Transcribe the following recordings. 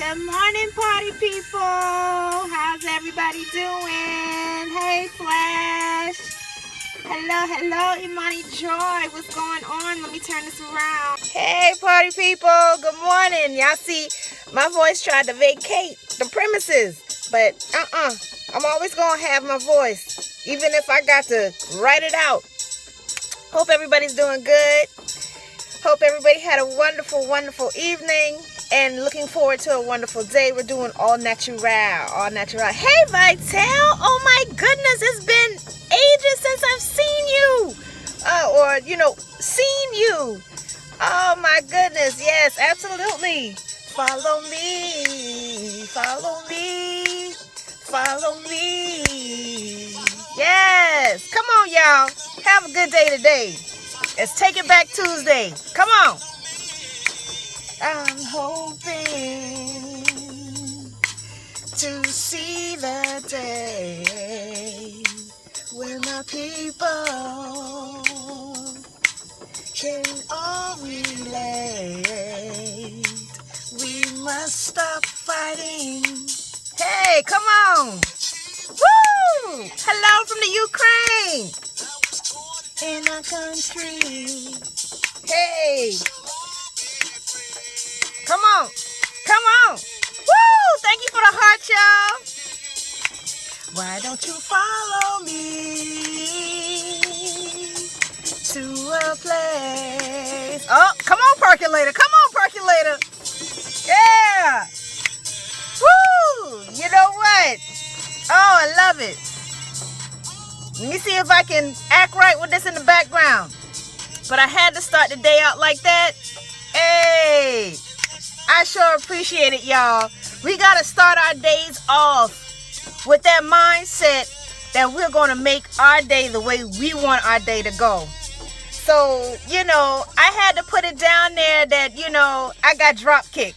Good morning, party people. How's everybody doing? Hey, Flash. Hello, Imani Joy. What's going on? Let me turn this around. Hey, party people. Good morning. Y'all see, my voice tried to vacate the premises, but I'm always going to have my voice, even if I got to write it out. Hope everybody's doing good. Hope everybody had a wonderful, wonderful evening. And looking forward to a wonderful day. We're doing all natural. Hey, Vital. Oh, my goodness. It's been ages since I've seen you. Seen you. Oh, my goodness. Yes, absolutely. Follow me. Follow me. Follow me. Yes. Come on, y'all. Have a good day today. Let's take it back Tuesday. Come on. I'm hoping to see the day when my people can all relate. We must stop fighting. Hey, come on. Woo! Hello from the Ukraine. In our country. Hey. Come on. Woo! Thank you for the heart, y'all. Why don't you follow me to a place? Oh, come on, percolator. Yeah. Woo! You know what? Oh, I love it. Let me see if I can act right with this in the background. But I had to start the day out like that. Hey. I sure appreciate it, y'all. We got to start our days off with that mindset that we're going to make our day the way we want our day to go. So, I had to put it down there that, I got drop kicked.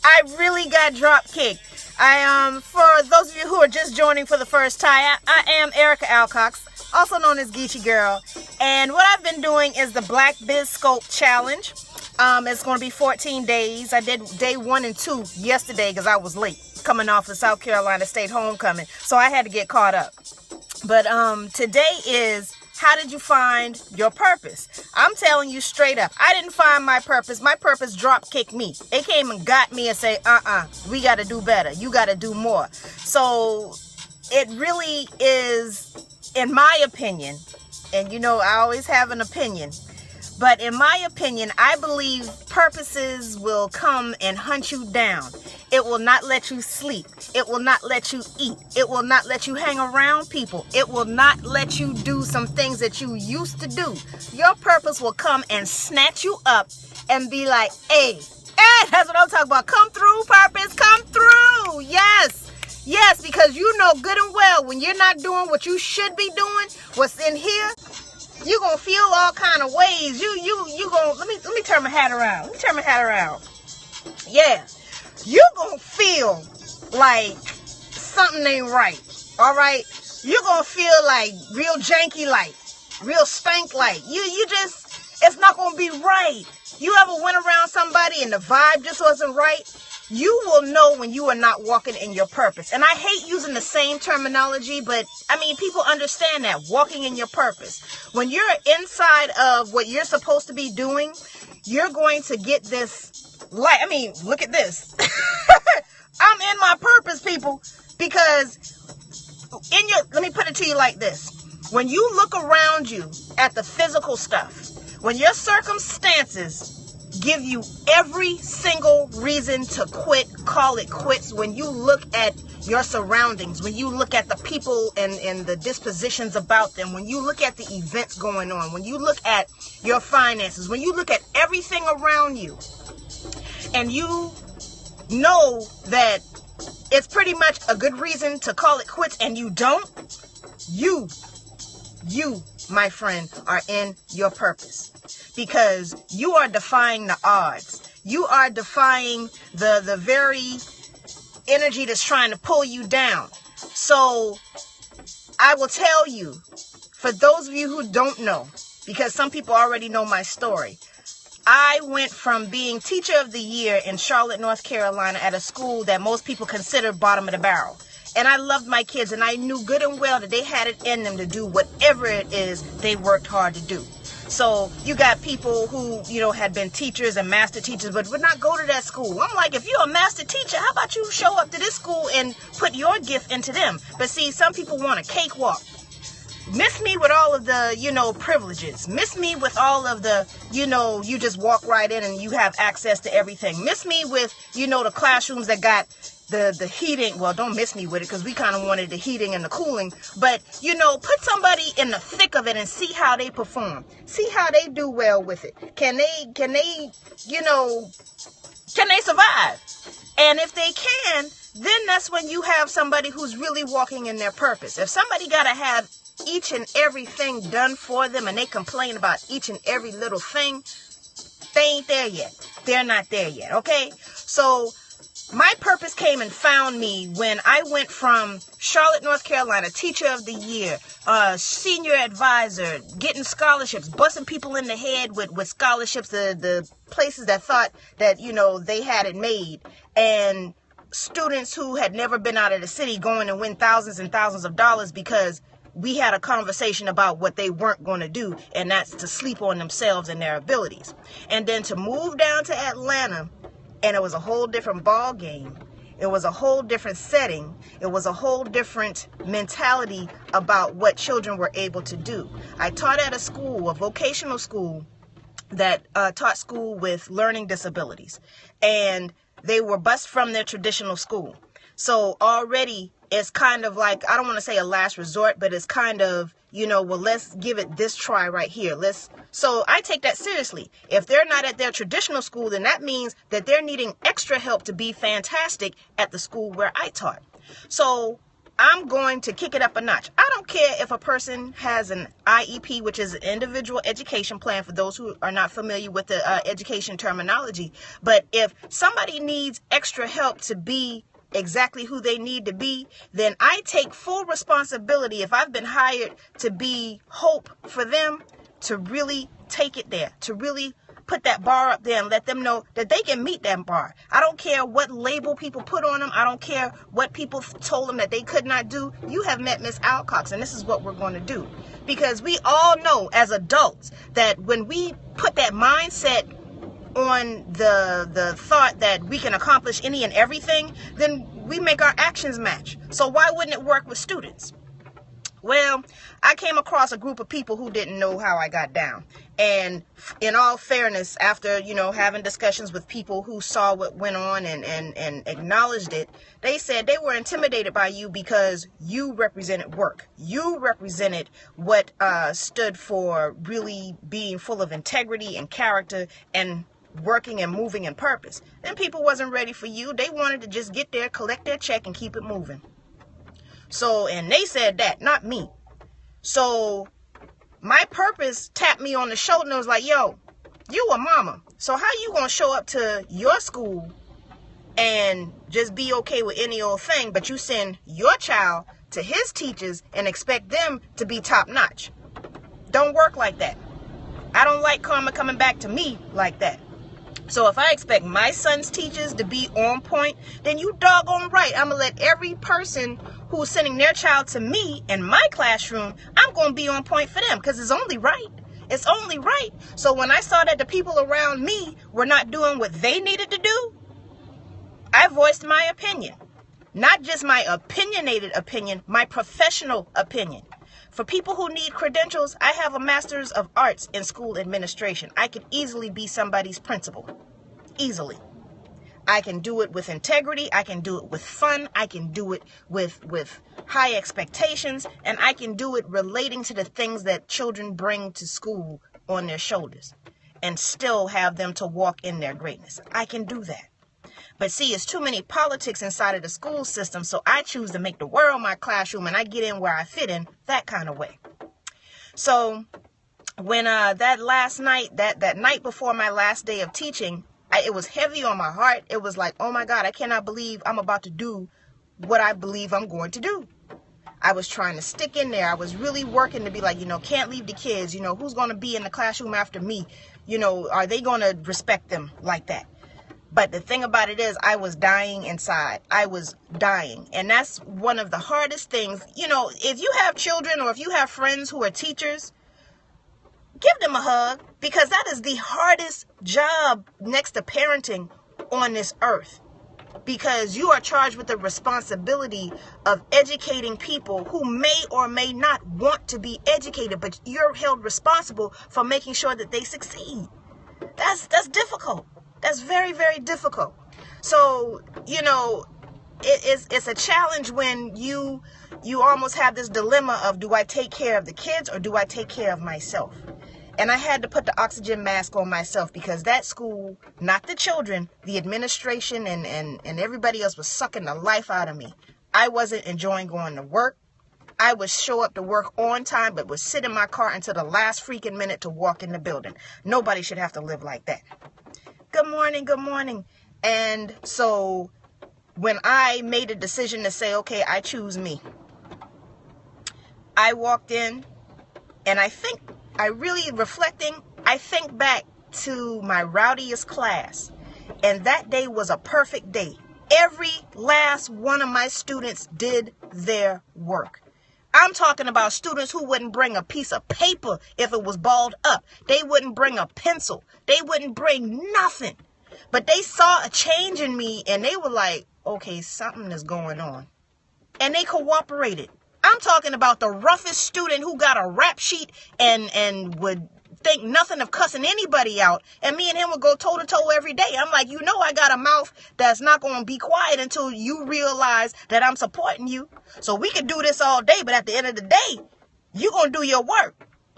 I really got drop kicked. For those of you who are just joining for the first time, I am Erica Alcox, also known as Geechee Girl. And what I've been doing is the Black Biz Scope Challenge. It's going to be 14 days. I did day 1 and 2 yesterday because I was late coming off the South Carolina State homecoming. So I had to get caught up. But today is, how did you find your purpose? I'm telling you straight up, I didn't find my purpose. My purpose drop kicked me. They came and got me and say, we got to do better. You got to do more. So it really is, in my opinion, and I always have an opinion, but in my opinion, I believe purposes will come and hunt you down. It will not let you sleep. It will not let you eat. It will not let you hang around people. It will not let you do some things that you used to do. Your purpose will come and snatch you up and be like, hey, that's what I'm talking about. Come through, purpose. Come through. Yes, because you know good and well when you're not doing what you should be doing, what's in here, you're going to feel all kind of ways. You going to, let me turn my hat around. Yeah. You're going to feel like something ain't right. All right. You're going to feel like real janky like, real stank like. You just, it's not going to be right. You ever went around somebody and the vibe just wasn't right? You will know when you are not walking in your purpose. And I hate using the same terminology, but people understand that, walking in your purpose. When you're inside of what you're supposed to be doing, you're going to get this light. Look at this. I'm in my purpose, people, because let me put it to you like this. When you look around you at the physical stuff, when your circumstances give you every single reason to quit, call it quits, when you look at your surroundings, when you look at the people and the dispositions about them, when you look at the events going on, when you look at your finances, when you look at everything around you, and you know that it's pretty much a good reason to call it quits, and you don't, you, my friend, are in your purpose. Because you are defying the odds. You are defying the very energy that's trying to pull you down. So I will tell you, for those of you who don't know, because some people already know my story, I went from being teacher of the year in Charlotte, North Carolina at a school that most people consider bottom of the barrel. And I loved my kids, and I knew good and well that they had it in them to do whatever it is they worked hard to do. So you got people who, had been teachers and master teachers, but would not go to that school. I'm like, if you're a master teacher, how about you show up to this school and put your gift into them? But see, some people want a cakewalk. Miss me with all of the, privileges. Miss me with all of the, you just walk right in and you have access to everything. Miss me with, the classrooms that got the heating. Well, don't miss me with it because we kind of wanted the heating and the cooling. But, put somebody in the thick of it and see how they perform. See how they do well with it. Can they survive? And if they can, then that's when you have somebody who's really walking in their purpose. If somebody got to have each and everything done for them and they complain about each and every little thing, they ain't there yet. They're not there yet, okay? So my purpose came and found me when I went from Charlotte, North Carolina, teacher of the year, senior advisor, getting scholarships, busting people in the head with scholarships, the places that thought that, they had it made, and students who had never been out of the city going to win thousands and thousands of dollars because we had a conversation about what they weren't going to do, and that's to sleep on themselves and their abilities. And then to move down to Atlanta, and it was a whole different ball game. It was a whole different setting. It was a whole different mentality about what children were able to do. I taught at a vocational school that taught school with learning disabilities, and they were bused from their traditional school. So already it's kind of like, I don't want to say a last resort, but it's kind of, let's give it this try right here. So I take that seriously. If they're not at their traditional school, then that means that they're needing extra help to be fantastic at the school where I taught. So I'm going to kick it up a notch. I don't care if a person has an IEP, which is an individual education plan for those who are not familiar with the education terminology. But if somebody needs extra help to be exactly who they need to be, then I take full responsibility, if I've been hired to be hope for them, to really take it there, to really put that bar up there and let them know that they can meet that bar. I don't care what label people put on them. I don't care what people told them that they could not do. You have met Miss Alcox, and this is what we're going to do. Because we all know as adults that when we put that mindset on the thought that we can accomplish any and everything, then we make our actions match. So why wouldn't it work with students? Well, I came across a group of people who didn't know how I got down. And in all fairness, after, having discussions with people who saw what went on and acknowledged it, they said they were intimidated by you because you represented work. You represented what stood for really being full of integrity and character and working and moving in purpose. Then people wasn't ready for you. They wanted to just get there, collect their check, and keep it moving. So, and they said that, not me. So my purpose tapped me on the shoulder and was like, yo, you a mama. So how you gonna show up to your school and just be okay with any old thing, but you send your child to his teachers and expect them to be top notch? Don't work like that. I don't like karma coming back to me like that. So if I expect my son's teachers to be on point, then you doggone right, I'm going to let every person who's sending their child to me in my classroom, I'm going to be on point for them because it's only right. It's only right. So when I saw that the people around me were not doing what they needed to do, I voiced my opinion. Not just my opinionated opinion, my professional opinion. For people who need credentials, I have a master's of arts in school administration. I could easily be somebody's principal. Easily. I can do it with integrity. I can do it with fun. I can do it with high expectations. And I can do it relating to the things that children bring to school on their shoulders and still have them to walk in their greatness. I can do that. But see, it's too many politics inside of the school system, so I choose to make the world my classroom, and I get in where I fit in, that kind of way. So when that last night, that night before my last day of teaching, it was heavy on my heart. It was like, oh my God, I cannot believe I'm about to do what I believe I'm going to do. I was trying to stick in there. I was really working to be like, can't leave the kids. Who's going to be in the classroom after me? Are they going to respect them like that? But the thing about it is, I was dying inside. I was dying. And that's one of the hardest things. If you have children or if you have friends who are teachers, give them a hug, because that is the hardest job next to parenting on this earth. Because you are charged with the responsibility of educating people who may or may not want to be educated, but you're held responsible for making sure that they succeed. That's difficult. That's very, very difficult. So, it's a challenge when you almost have this dilemma of, do I take care of the kids or do I take care of myself? And I had to put the oxygen mask on myself, because that school, not the children, the administration and everybody else was sucking the life out of me. I wasn't enjoying going to work. I would show up to work on time, but would sit in my car until the last freaking minute to walk in the building. Nobody should have to live like that. Good morning, good morning. And so when I made a decision to say, okay, I choose me, I walked in, and I think back to my rowdiest class, and that day was a perfect day. Every last one of my students did their work. I'm talking about students who wouldn't bring a piece of paper if it was balled up. They wouldn't bring a pencil. They wouldn't bring nothing. But they saw a change in me, and they were like, okay, something is going on. And they cooperated. I'm talking about the roughest student who got a rap sheet and would think nothing of cussing anybody out. And me and him would go toe to toe every day. I'm like, I got a mouth that's not going to be quiet until you realize that I'm supporting you. So we could do this all day, but at the end of the day, you're going to do your work.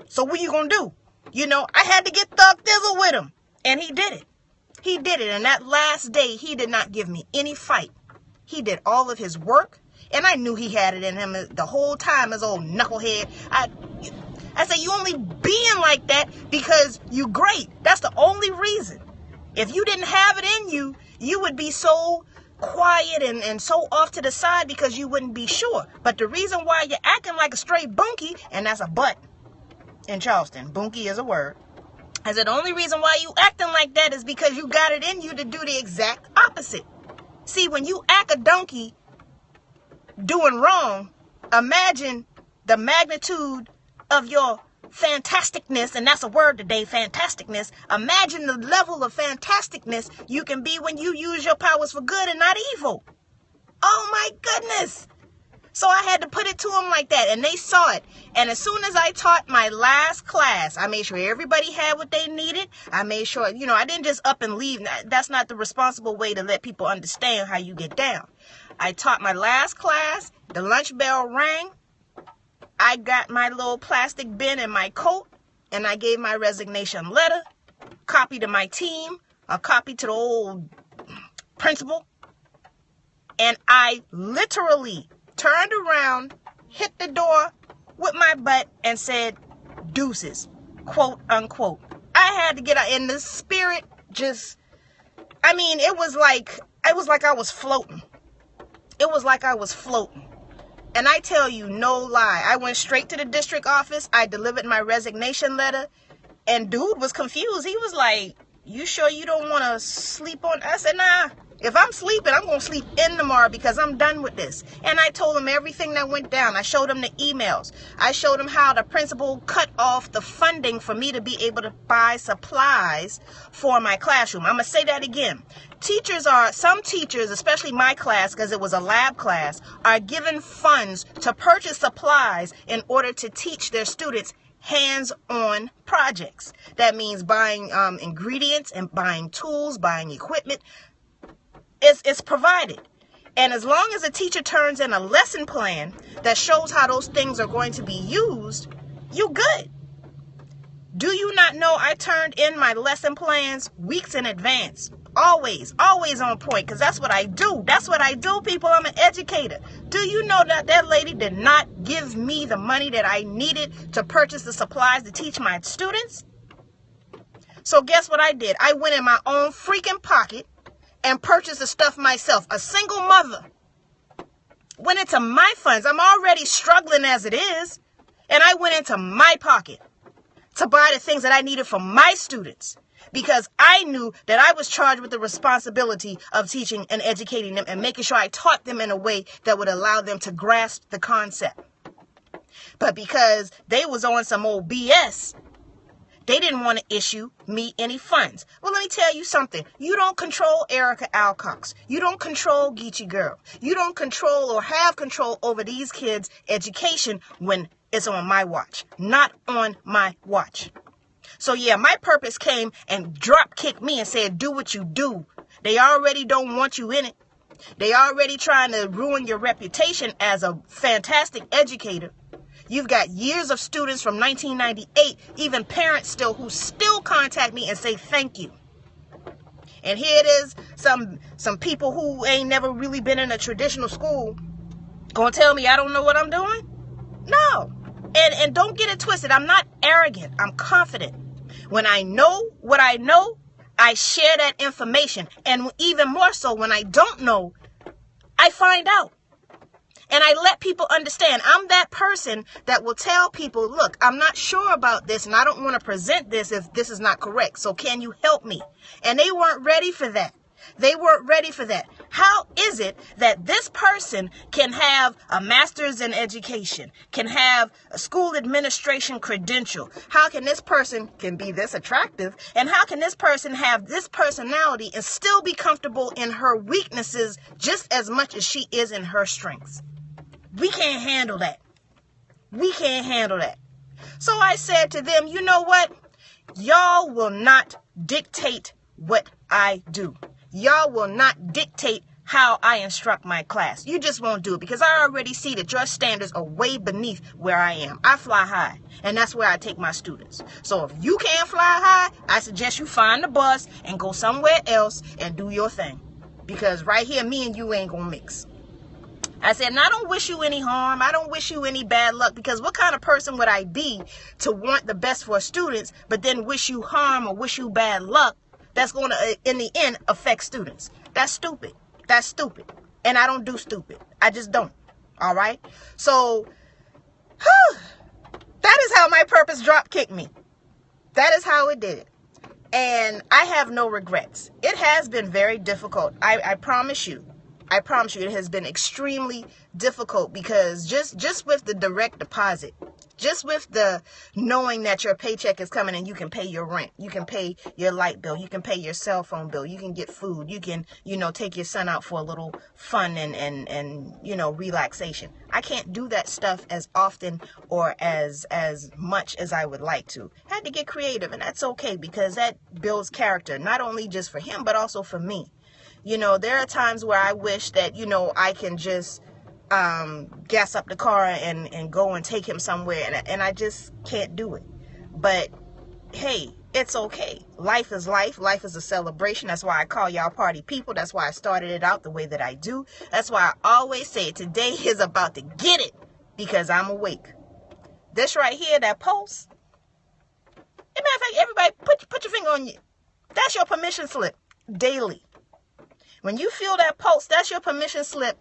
So what you going to do? I had to get thug thizzle with him. And he did it. He did it. And that last day, he did not give me any fight. He did all of his work. And I knew he had it in him the whole time, his old knucklehead. I say, you only being like that because you great. That's the only reason. If you didn't have it in you, you would be so quiet and so off to the side because you wouldn't be sure. But the reason why you're acting like a straight bunkie, and that's a butt in Charleston, bunkie is a word. I said, the only reason why you acting like that is because you got it in you to do the exact opposite. See, when you act a donkey doing wrong, imagine the magnitude of your fantasticness, and that's a word today, fantasticness. Imagine the level of fantasticness you can be when you use your powers for good and not evil. Oh my goodness. So I had to put it to them like that, and they saw it. And as soon as I taught my last class, I made sure everybody had what they needed. I made sure, I didn't just up and leave. That's not the responsible way to let people understand how you get down. I taught my last class. The lunch bell rang. I got my little plastic bin in my coat, and I gave my resignation letter, copy to my team, a copy to the old principal. And I literally turned around, hit the door with my butt, and said, deuces, quote unquote. I had to get out in the spirit. It was like I was floating. It was like I was floating. And I tell you, no lie, I went straight to the district office. I delivered my resignation letter, and dude was confused. He was like, you sure you don't want to sleep on? I said, nah. If I'm sleeping, I'm going to sleep in tomorrow because I'm done with this. And I told him everything that went down. I showed him the emails. I showed him how the principal cut off the funding for me to be able to buy supplies for my classroom. I'm going to say that again. Some teachers, especially my class, because it was a lab class, are given funds to purchase supplies in order to teach their students hands-on projects. That means buying ingredients and buying tools, buying equipment. It's provided. And as long as a teacher turns in a lesson plan that shows how those things are going to be used, you good. Do you not know I turned in my lesson plans weeks in advance? Always on point, because that's what I do. That's what I do, people. I'm an educator. Do you know that lady did not give me the money that I needed to purchase the supplies to teach my students? So guess what I did? I went in my own freaking pocket and purchased the stuff myself. A single mother. Went into my funds. I'm already struggling as it is. And I went into my pocket to buy the things that I needed for my students, because I knew that I was charged with the responsibility of teaching and educating them and making sure I taught them in a way that would allow them to grasp the concept. But because they was on some old BS, they didn't want to issue me any funds. Well, let me tell you something. You don't control Erica Alcox. You don't control Geechee Girl. You don't control or have control over these kids' education when it's on my watch. Not on my watch. So yeah, my purpose came and drop kicked me and said, do what you do. They already don't want you in it. They already trying to ruin your reputation as a fantastic educator. You've got years of students from 1998, even parents still, who still contact me and say thank you. And here it is, some people who ain't never really been in a traditional school gonna tell me I don't know what I'm doing? No. And don't get it twisted. I'm not arrogant. I'm confident. When I know what I know, I share that information. And even more so, when I don't know, I find out. And I let people understand. I'm that person that will tell people, look, I'm not sure about this and I don't want to present this if this is not correct. So can you help me? And they weren't ready for that. They weren't ready for that. How is it that this person can have a master's in education, can have a school administration credential? How can this person can be this attractive? And how can this person have this personality and still be comfortable in her weaknesses just as much as she is in her strengths? We can't handle that. We can't handle that. So I said to them, you know what? Y'all will not dictate what I do. Y'all will not dictate how I instruct my class. You just won't do it, because I already see that your standards are way beneath where I am. I fly high, and that's where I take my students. So if you can't fly high, I suggest you find the bus and go somewhere else and do your thing. Because right here, me and you ain't gonna mix. I said, and I don't wish you any harm. I don't wish you any bad luck, because what kind of person would I be to want the best for students, but then wish you harm or wish you bad luck that's going to, in the end, affect students? That's stupid. That's stupid. And I don't do stupid. I just don't. All right? So, that is how my purpose drop kicked me. That is how it did it. And I have no regrets. It has been very difficult. I promise you. I promise you it has been extremely difficult, because just with the direct deposit, just with the knowing that your paycheck is coming and you can pay your rent, you can pay your light bill, you can pay your cell phone bill, you can get food, you can, take your son out for a little fun and relaxation. I can't do that stuff as often or as much as I would like to. I had to get creative, and that's okay, because that builds character, not only just for him, but also for me. There are times where I wish that, I can just gas up the car and go and take him somewhere, and I just can't do it. But hey, it's okay. Life is life. Life is a celebration. That's why I call y'all party people. That's why I started it out the way that I do. That's why I always say today is about to get it, because I'm awake. This right here, that post. As a matter of fact, everybody put your finger on you. That's your permission slip daily. When you feel that pulse, that's your permission slip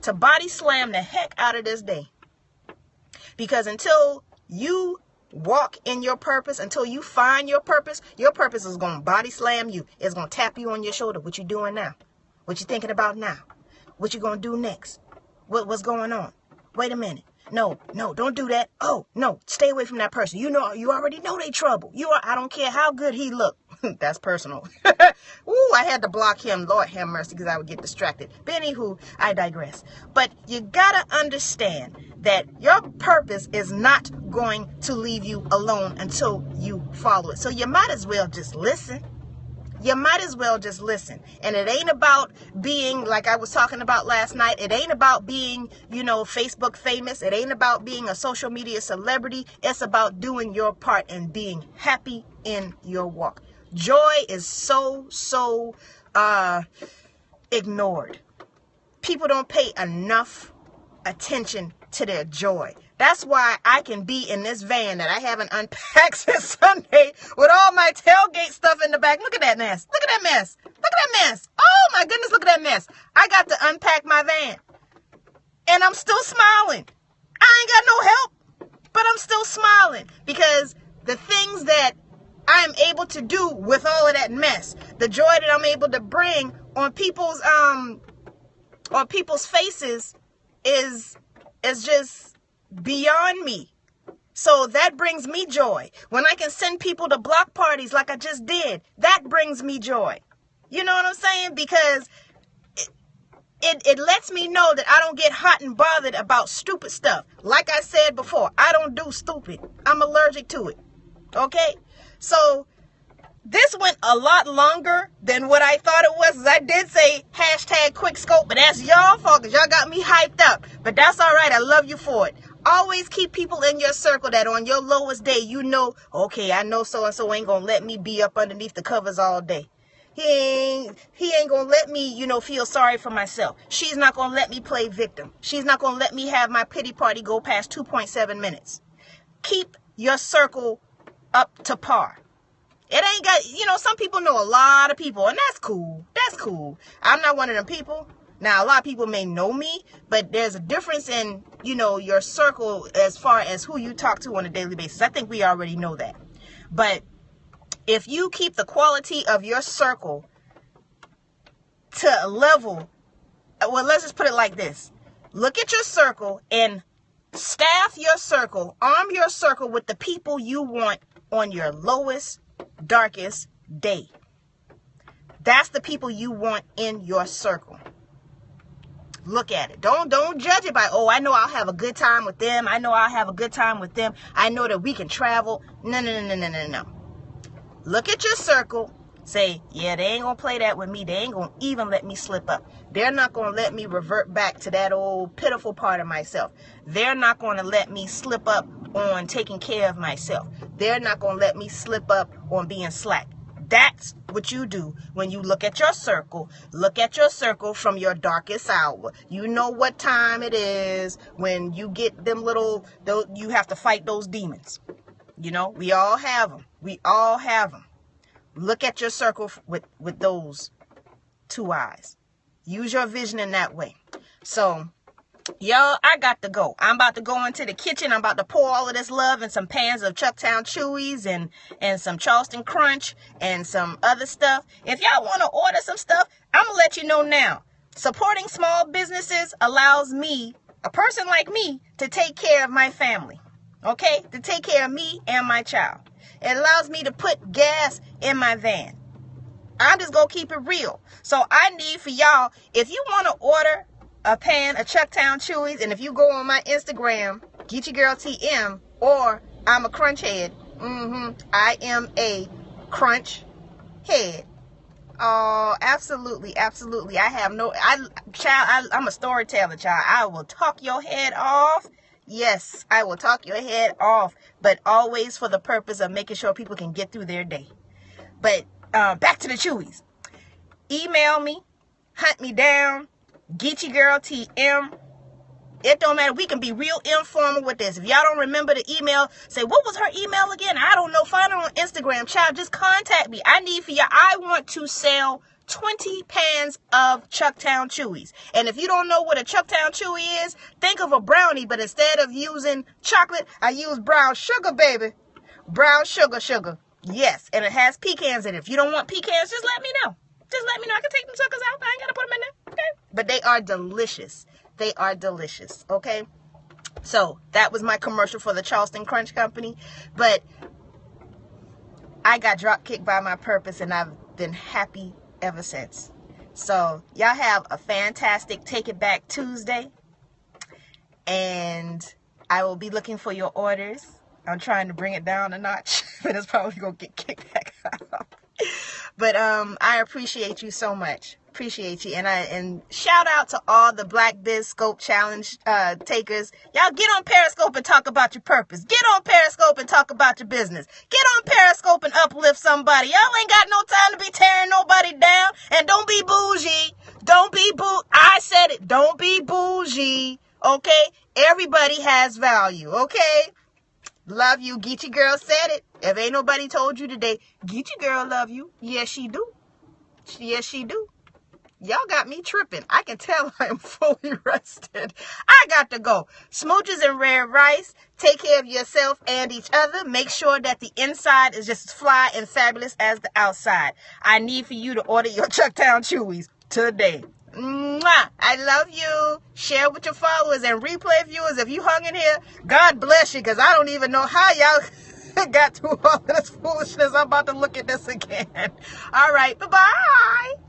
to body slam the heck out of this day. Because until you walk in your purpose, until you find your purpose is going to body slam you. It's going to tap you on your shoulder. What you doing now? What you thinking about now? What you going to do next? What's going on? Wait a minute. No, don't do that. Oh, no, stay away from that person. You already know they trouble. I don't care how good he look. That's personal. Ooh, I had to block him. Lord have mercy, because I would get distracted. But anywho, I digress. But you gotta understand that your purpose is not going to leave you alone until you follow it. So you might as well just listen. You might as well just listen. And it ain't about being, like I was talking about last night, it ain't about being, Facebook famous. It ain't about being a social media celebrity. It's about doing your part and being happy in your walk. Joy is so ignored. People don't pay enough attention to their joy. That's why I can be in this van that I haven't unpacked since Sunday with all my tailgate stuff in the back. Look at that mess. Look at that mess. Look at that mess. Oh my goodness, look at that mess. I got to unpack my van. And I'm still smiling. I ain't got no help, but I'm still smiling because the things that I'm able to do with all of that mess, the joy that I'm able to bring on people's faces is just beyond me. So that brings me joy. When I can send people to block parties like I just did, that brings me joy. You know what I'm saying? Because it lets me know that I don't get hot and bothered about stupid stuff. Like I said before, I don't do stupid. I'm allergic to it. Okay? So this went a lot longer than what I thought it was. I did say hashtag quick scope, but that's y'all fault because y'all got me hyped up. But that's all right. I love you for it. Always keep people in your circle that on your lowest day, you know, okay, I know so-and-so ain't going to let me be up underneath the covers all day. He ain't going to let me, feel sorry for myself. She's not going to let me play victim. She's not going to let me have my pity party go past 2.7 minutes. Keep your circle up to par. It ain't got, some people know a lot of people, and that's cool. That's cool. I'm not one of them people. Now, a lot of people may know me, but there's a difference in, your circle as far as who you talk to on a daily basis. I think we already know that. But if you keep the quality of your circle to a level, well, let's just put it like this. Look at your circle and staff your circle, arm your circle with the people you want on your lowest, darkest day. That's the people you want in your circle. Look at it. Don't judge it by, I know I'll have a good time with them. I know I'll have a good time with them. I know that we can travel. No. Look at your circle. Say, yeah, they ain't going to play that with me. They ain't going to even let me slip up. They're not going to let me revert back to that old pitiful part of myself. They're not going to let me slip up on taking care of myself. They're not going to let me slip up on being slack. That's what you do when you look at your circle. Look at your circle from your darkest hour. You know what time it is when you get them you have to fight those demons. We all have them. We all have them. Look at your circle with those two eyes. Use your vision in that way. So, y'all, I got to go. I'm about to go into the kitchen. I'm about to pour all of this love in some pans of Chucktown Chewies and some Charleston Crunch and some other stuff. If y'all want to order some stuff, I'm going to let you know now. Supporting small businesses allows me, a person like me, to take care of my family. Okay? To take care of me and my child. It allows me to put gas in my van. I'm just going to keep it real. So I need for y'all, if you want to order a pan of Chucktown Chewies, and if you go on my Instagram, Get Your Girl TM, or I'm a crunch head. I am a crunch head. Oh, absolutely. I'm a storyteller, child. I will talk your head off. Yes, I will talk your head off, but always for the purpose of making sure people can get through their day. But back to the Chewies. Email me, hunt me down, Get Your Girl TM. It don't matter. We can be real informal with this. If y'all don't remember the email, say, what was her email again? I don't know. Find her on Instagram. Child, just contact me. I need for y'all. I want to sell 20 pans of Chucktown Chewies. And if you don't know what a Chucktown Chewy is, think of a brownie, but instead of using chocolate, I use brown sugar, baby. Brown sugar. Yes, and it has pecans in it. If you don't want pecans, just let me know. I can take them suckers out. I ain't got to put them in there. Okay? But they are delicious. Okay? So, that was my commercial for the Charleston Crunch Company. But I got drop kicked by my purpose, and I've been happy ever since. So, y'all have a fantastic Take It Back Tuesday. And I will be looking for your orders. I'm trying to bring it down a notch, but it's probably going to get kicked back up. But I appreciate you so much. Appreciate you. And shout out to all the Black Biz Scope Challenge takers. Y'all get on Periscope and talk about your purpose. Get on Periscope and talk about your business. Get on Periscope and uplift somebody. Y'all ain't got no time to be tearing nobody down. And don't be bougie. I said it. Don't be bougie. Okay? Everybody has value. Okay? Love you. Get Your Girl said it. If ain't nobody told you today, Get Your Girl love you. Yes, she do. Yes, she do. Y'all got me tripping. I can tell I am fully rested. I got to go. Smooches and red rice. Take care of yourself and each other. Make sure that the inside is just as fly and fabulous as the outside. I need for you to order your Chucktown Chewies today. Mwah! I love you. Share with your followers and replay viewers. If you hung in here, God bless you, because I don't even know how y'all got through all of this foolishness. I'm about to look at this again. All right. Bye-bye.